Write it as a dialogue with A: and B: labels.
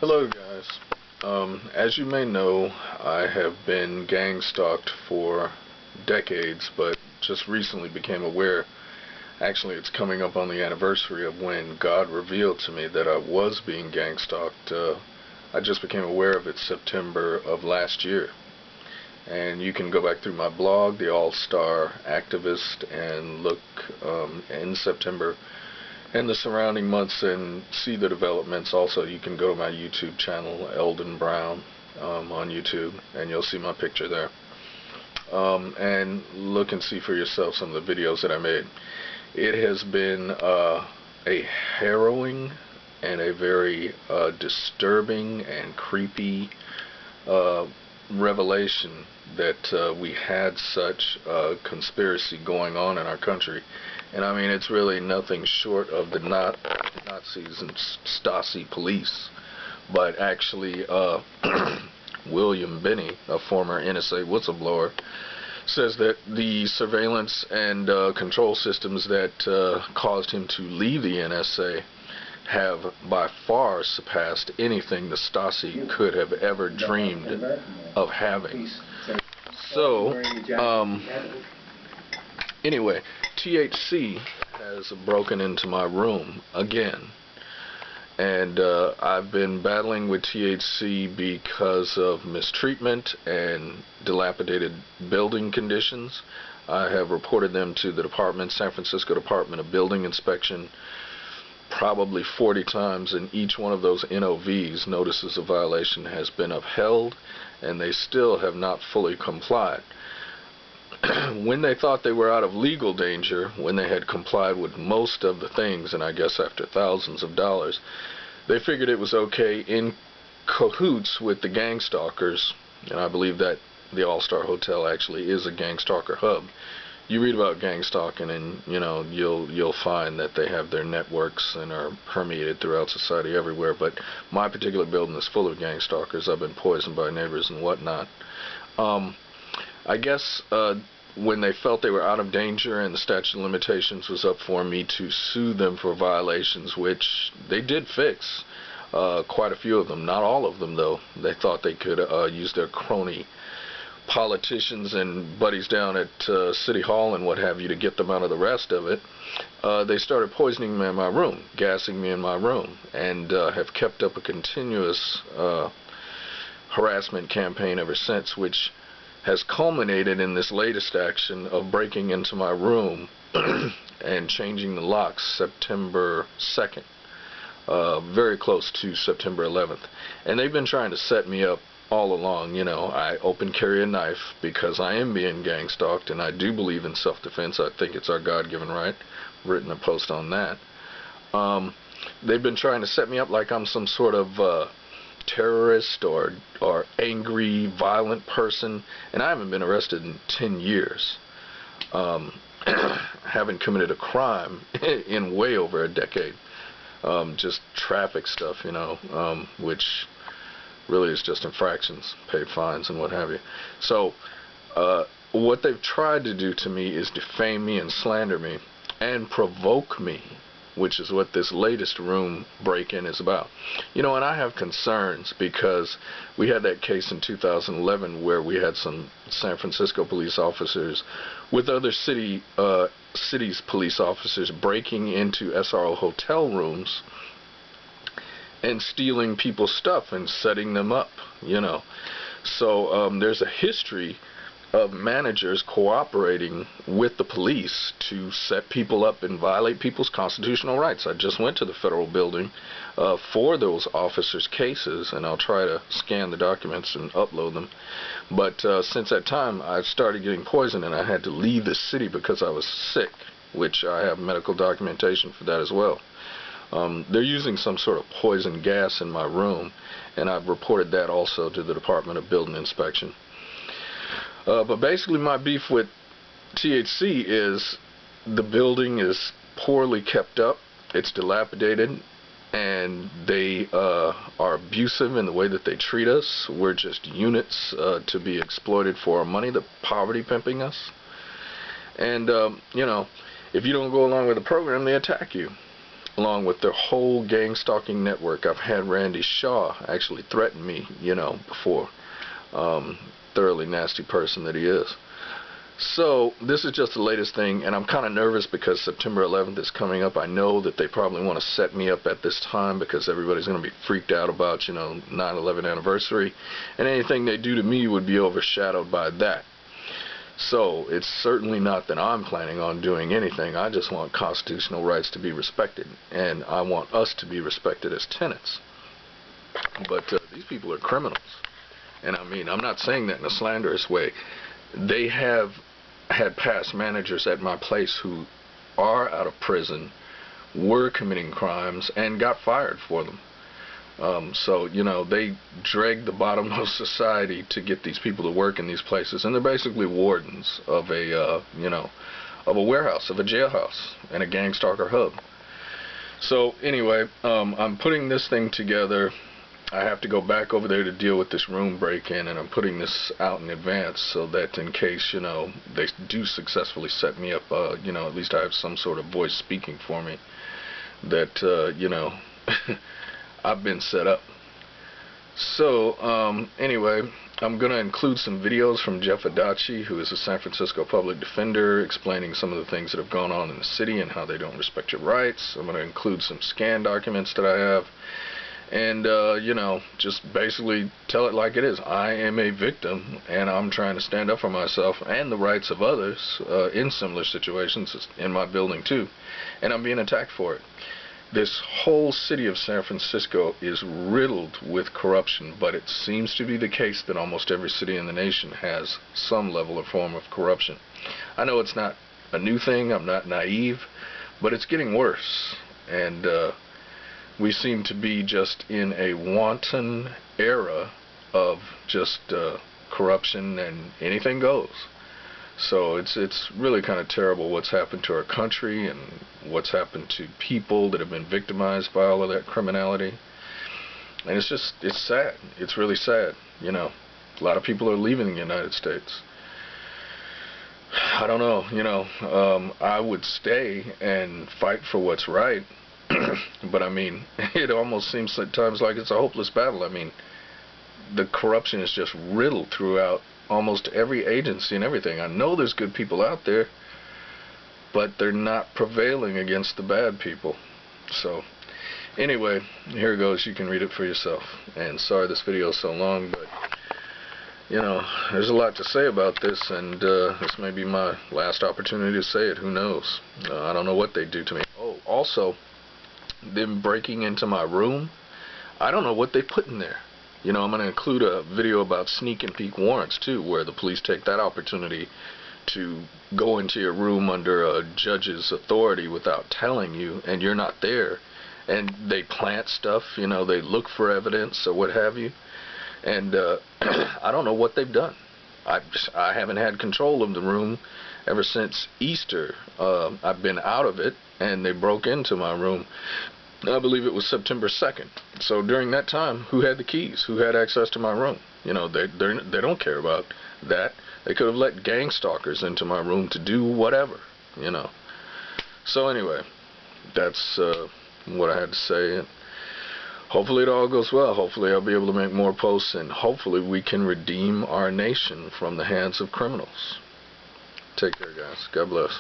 A: Hello guys. As you may know, I have been gang stalked for decades, but just recently became aware, actually it's coming up on the anniversary of when God revealed to me that I was being gang stalked. I just became aware of it September of last year. And you can go back through my blog, The All-Star Activist, and look in September and the surrounding months and see the developments. Also, you can go to my YouTube channel, Eldon Brown, on YouTube, and you'll see my picture there. And look and see for yourself some of the videos that I made. It has been a harrowing and a very disturbing and creepy revelation that we had such a conspiracy going on in our country. And I mean, it's really nothing short of the Nazis and Stasi police. But actually, William Binney, a former NSA whistleblower, says that the surveillance and control systems that caused him to leave the NSA have by far surpassed anything the Stasi could have ever dreamed of having. So, anyway, THC has broken into my room again. And I've been battling with THC because of mistreatment and dilapidated building conditions. I have reported them to the San Francisco Department of Building Inspection probably 40 times, and each one of those NOVs, notices of violation, has been upheld, and they still have not fully complied. When they thought they were out of legal danger, when they had complied with most of the things, and I guess after thousands of dollars, they figured it was okay in cahoots with the gang stalkers, and I believe that the All-Star Hotel actually is a gang stalker hub. You read about gang stalking, and you'll find that they have their networks and are permeated throughout society everywhere. But my particular building is full of gang stalkers. I've been poisoned by neighbors and whatnot. I guess when they felt they were out of danger and the statute of limitations was up for me to sue them for violations, which they did fix, quite a few of them, not all of them though. They thought they could use their crony politicians and buddies down at City Hall and what have you to get them out of the rest of it. They started poisoning me in my room, gassing me in my room, and have kept up a continuous harassment campaign ever since, which has culminated in this latest action of breaking into my room and changing the locks September 2nd, very close to September 11th. And they've been trying to set me up all along. I open carry a knife because I am being gang stalked, and I do believe in self-defense. I think it's our God-given right. I've written a post on that. They've been trying to set me up like I'm some sort of terrorist or angry, violent person, and I haven't been arrested in 10 years. Haven't committed a crime in way over a decade. Just traffic stuff, which really is just infractions, paid fines and what have you. So what they've tried to do to me is defame me and slander me and provoke me, which is what this latest room break-in is about. And I have concerns because we had that case in 2011 where we had some San Francisco police officers with other cities' police officers breaking into SRO hotel rooms and stealing people's stuff and setting them up, So there's a history of managers cooperating with the police to set people up and violate people's constitutional rights. I just went to the federal building for those officers' cases, and I'll try to scan the documents and upload them. But since that time, I started getting poisoned, and I had to leave the city because I was sick, which I have medical documentation for that as well. They're using some sort of poison gas in my room, and I've reported that also to the Department of Building Inspection. But basically my beef with THC is the building is poorly kept up, it's dilapidated, and they are abusive in the way that they treat us. We're just units to be exploited for our money. They're poverty pimping us. And, if you don't go along with the program, they attack you. along with their whole gang stalking network. I've had Randy Shaw actually threaten me, before. Thoroughly nasty person that he is. So this is just the latest thing, and I'm kind of nervous because September 11th is coming up. I know that they probably want to set me up at this time because everybody's going to be freaked out about, 9/11 anniversary, and anything they do to me would be overshadowed by that. So it's certainly not that I'm planning on doing anything. I just want constitutional rights to be respected, and I want us to be respected as tenants. But these people are criminals, and I mean, I'm not saying that in a slanderous way. They have had past managers at my place who are out of prison, were committing crimes, and got fired for them. So, they drag the bottom of society to get these people to work in these places, and they're basically wardens of a, of a warehouse, of a jailhouse, and a gang stalker hub. So, anyway, I'm putting this thing together. I have to go back over there to deal with this room break-in, and I'm putting this out in advance so that in case, they do successfully set me up, at least I have some sort of voice speaking for me that, I've been set up. So, anyway, I'm going to include some videos from Jeff Adachi, who is a San Francisco public defender, explaining some of the things that have gone on in the city and how they don't respect your rights. I'm going to include some scan documents that I have. And, just basically tell it like it is. I am a victim, and I'm trying to stand up for myself and the rights of others in similar situations in my building, too. And I'm being attacked for it. This whole city of San Francisco is riddled with corruption, but it seems to be the case that almost every city in the nation has some level or form of corruption. I know it's not a new thing. I'm not naive, but it's getting worse. And, we seem to be just in a wanton era of just corruption, and anything goes. So it's really kind of terrible what's happened to our country and what's happened to people that have been victimized by all of that criminality. And it's sad. It's really sad. A lot of people are leaving the United States. I don't know, I would stay and fight for what's right. But I mean, it almost seems at times like it's a hopeless battle. I mean, the corruption is just riddled throughout almost every agency and everything. I know there's good people out there, but they're not prevailing against the bad people. So, anyway, here goes. You can read it for yourself. And sorry this video is so long, but, there's a lot to say about this, and this may be my last opportunity to say it. Who knows? I don't know what they do to me. Oh, also, them breaking into my room, I don't know what they put in there. I'm going to include a video about sneak and peek warrants too, where the police take that opportunity to go into your room under a judge's authority without telling you, and you're not there, and they plant stuff, they look for evidence or what have you, and I don't know what they've done. I haven't had control of the room ever since Easter. I've been out of it, and they broke into my room. I believe it was September 2nd. So during that time, who had the keys? Who had access to my room? They don't care about that. They could have let gang stalkers into my room to do whatever, So anyway, that's what I had to say. And hopefully it all goes well. Hopefully I'll be able to make more posts, and hopefully we can redeem our nation from the hands of criminals. Take care, guys. God bless.